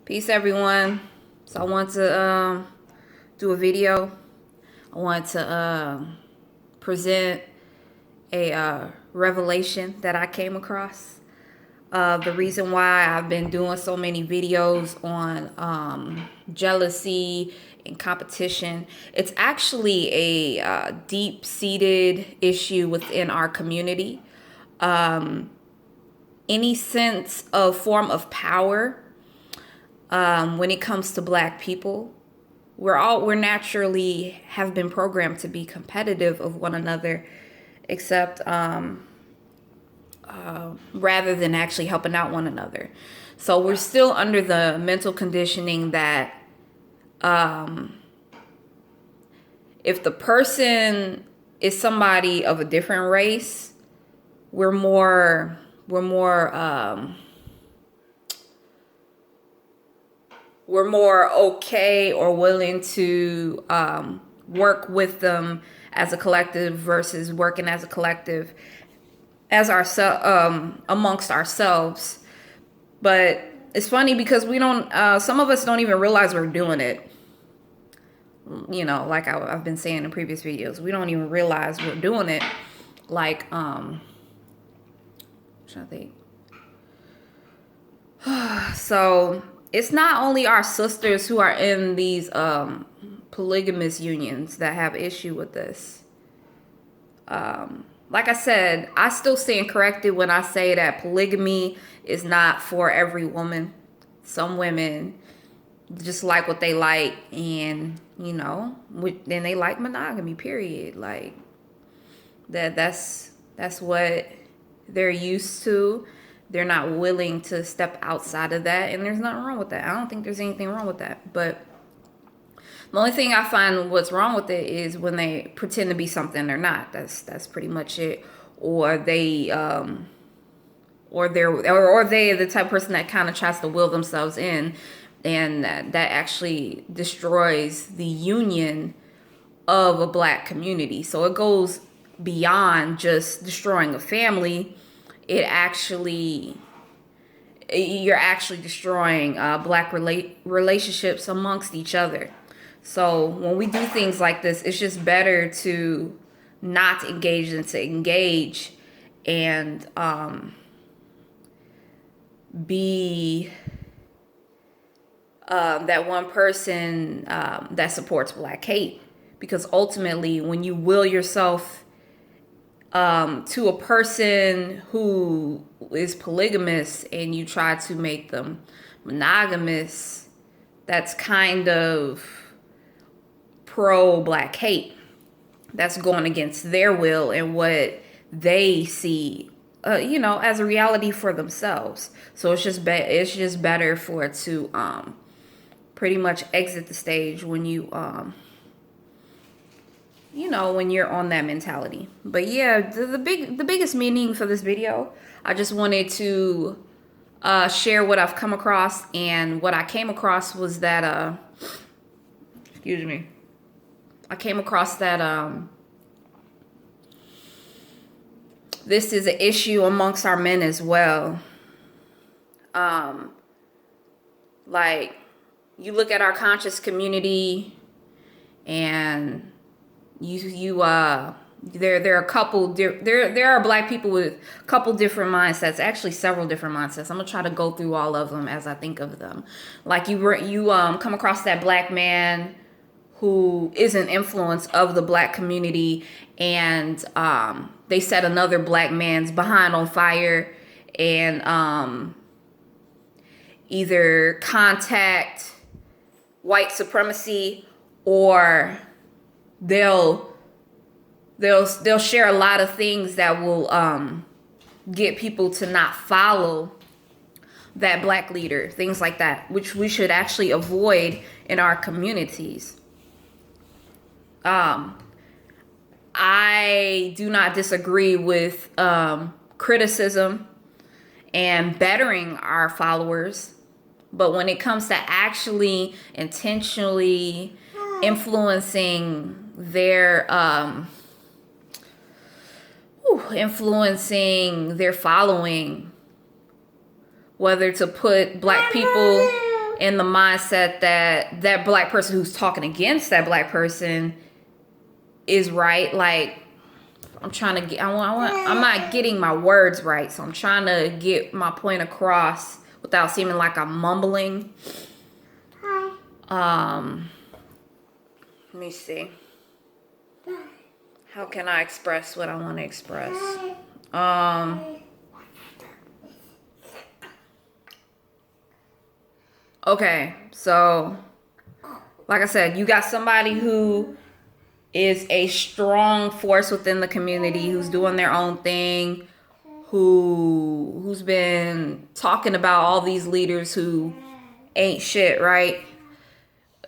Peace, everyone. So I want to do a video. I want to present a revelation that I came across. The reason why I've been doing so many videos on jealousy and competition, it's actually a deep-seated issue within our community. Any sense of form of power when it comes to Black people, we're naturally have been programmed to be competitive of one another, except rather than actually helping out one another. So we're still under the mental conditioning that if the person is somebody of a different race, we're more okay or willing to work with them as a collective versus working as a collective as amongst ourselves. But it's funny because we don't. Some of us don't even realize we're doing it. You know, like I've been saying in previous videos, we don't even realize we're doing it. Like, I'm trying to think. So it's not only our sisters who are in these polygamous unions that have issue with this. Like I said, I still stand corrected when I say that polygamy is not for every woman. Some women just like what they like, and then they like monogamy, period. Like that's what they're used to. They're not willing to step outside of that, and there's nothing wrong with that. I don't think there's anything wrong with that. But the only thing I find what's wrong with it is when they pretend to be something they're not. That's pretty much it. Or they or they are the type of person that kind of tries to will themselves in, and that actually destroys the union of a Black community. So it goes beyond just destroying a family. You're actually destroying Black relationships amongst each other. So when we do things like this, it's just better to not engage than to engage, and be that one person that supports Black hate. Because ultimately, when you will yourself to a person who is polygamous and you try to make them monogamous, that's kind of pro-Black hate. That's going against their will and what they see, as a reality for themselves. So it's just better for it to pretty much exit the stage when when you're on that mentality. But yeah, the biggest meaning for this video, I just wanted to share what I've come across, and what I came across was that I came across that this is an issue amongst our men as well. Like, you look at our conscious community, and there are a couple there are Black people with a couple different mindsets, actually several different mindsets. I'm gonna try to go through all of them as I think of them. Like, you come across that Black man who is an influence of the Black community, and they set another Black man's behind on fire, and either contact white supremacy, or they'll share a lot of things that will get people to not follow that Black leader, things like that, which we should actually avoid in our communities. I do not disagree with criticism and bettering our followers, but when it comes to actually intentionally influencing their following, whether to put Black people in the mindset that that black person who's talking against that black person is right. Like, I'm trying to get, I'm not getting my words right. So I'm trying to get my point across without seeming like I'm mumbling. Let me see. How can I express what I want to express? Okay, so like I said, you got somebody who is a strong force within the community, who's doing their own thing, who's been talking about all these leaders who ain't shit, right?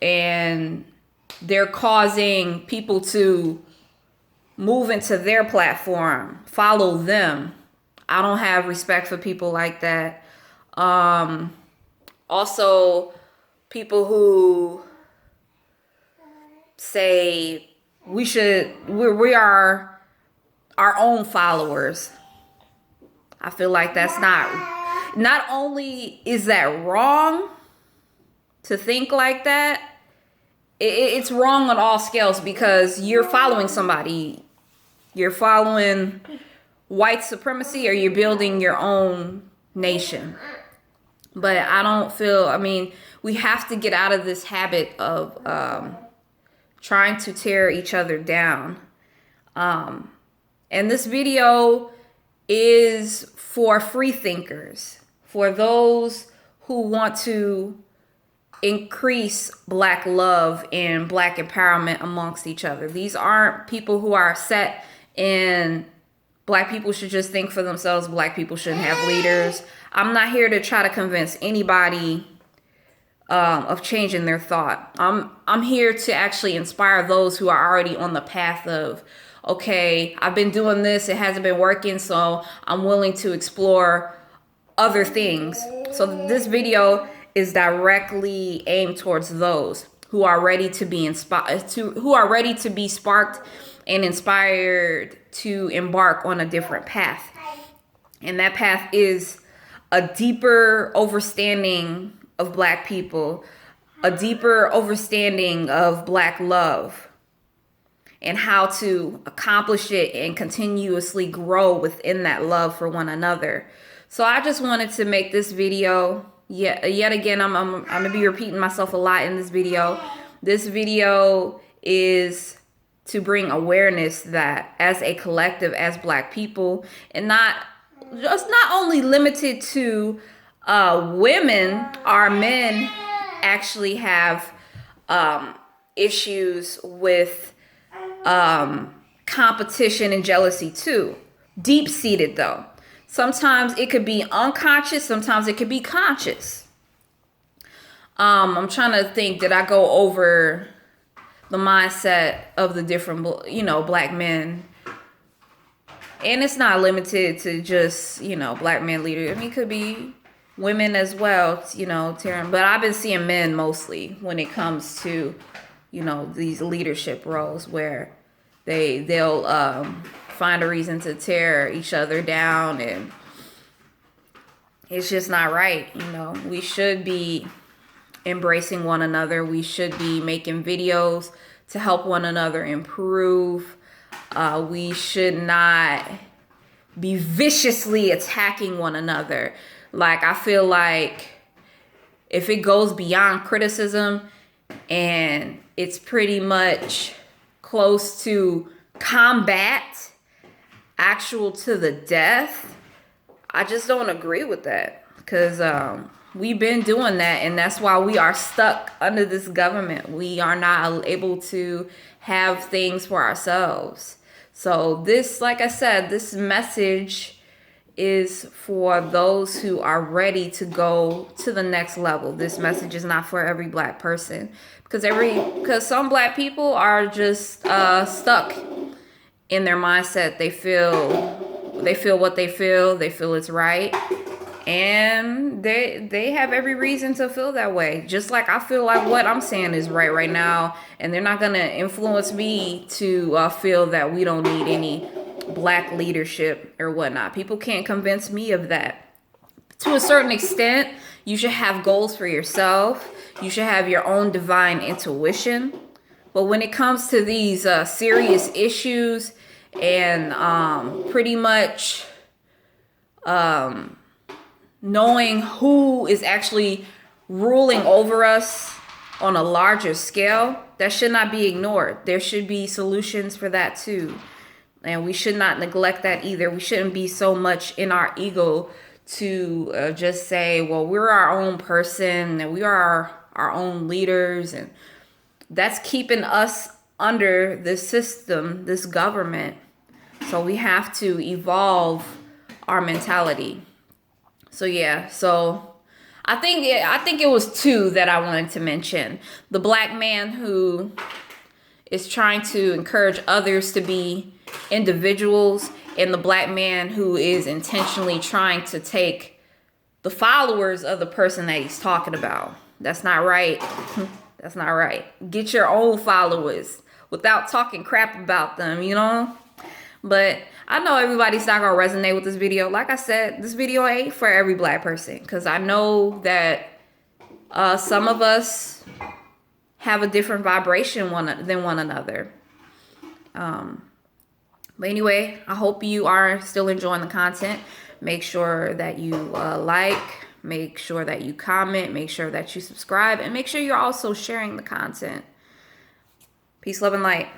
And they're causing people to move into their platform, follow them. I don't have respect for people like that. Also, people who say we are our own followers. I feel like that's not only is that wrong to think like that, it's wrong on all scales, because you're following somebody. You're following white supremacy, or you're building your own nation. But I don't feel, I mean, we have to get out of this habit of trying to tear each other down. And this video is for free thinkers, for those who want to increase black love and black empowerment amongst each other. These aren't people who are set in black people should just think for themselves, black people shouldn't have leaders. I'm not here to try to convince anybody of changing their thought. I'm here to actually inspire those who are already on the path of, okay, I've been doing this, it hasn't been working, so I'm willing to explore other things. So this video is directly aimed towards those who are ready to be inspired, who are ready to be sparked and inspired to embark on a different path. And that path is a deeper understanding of black people, a deeper understanding of black love, and how to accomplish it and continuously grow within that love for one another. So I just wanted to make this video. Yet again, I'm gonna be repeating myself a lot in this video. This video is to bring awareness that as a collective, as black people, and not only limited to women, our men actually have issues with competition and jealousy too. Deep-seated though. Sometimes it could be unconscious, sometimes it could be conscious. I'm trying to think, did I go over the mindset of the different, black men? And it's not limited to just, black men leaders. I mean, it could be women as well, Taryn. But I've been seeing men mostly when it comes to, these leadership roles where they'll find a reason to tear each other down, and it's just not right. We should be embracing one another. We should be making videos to help one another improve. We should not be viciously attacking one another. Like, I feel like if it goes beyond criticism and it's pretty much close to combat, actual to the death, I just don't agree with that, because we've been doing that, and that's why we are stuck under this government. We are not able to have things for ourselves. So this, like I said, this message is for those who are ready to go to the next level. This message is not for every black person, because some black people are just stuck in their mindset. They feel what they feel it's right, and they have every reason to feel that way, just like I feel like what I'm saying is right now, and they're not gonna influence me to feel that we don't need any black leadership or whatnot. People can't convince me of that. to a certain extent, you should have goals for yourself. You should have your own divine intuition. But when it comes to these serious issues and pretty much knowing who is actually ruling over us on a larger scale, that should not be ignored. There should be solutions for that too. And we should not neglect that either. We shouldn't be so much in our ego to just say, well, we're our own person and we are our own leaders. And that's keeping us under this system, this government. So we have to evolve our mentality. So yeah, so I think it was two that I wanted to mention. The black man who is trying to encourage others to be individuals, and the black man who is intentionally trying to take the followers of the person that he's talking about. That's not right. That's not right. Get your own followers without talking crap about them, you know? But I know everybody's not going to resonate with this video. Like I said, this video ain't for every black person, because I know that some of us have a different vibration than one another. But anyway, I hope you are still enjoying the content. Make sure that you like, make sure that you comment, make sure that you subscribe, and make sure you're also sharing the content. Peace, love, and light.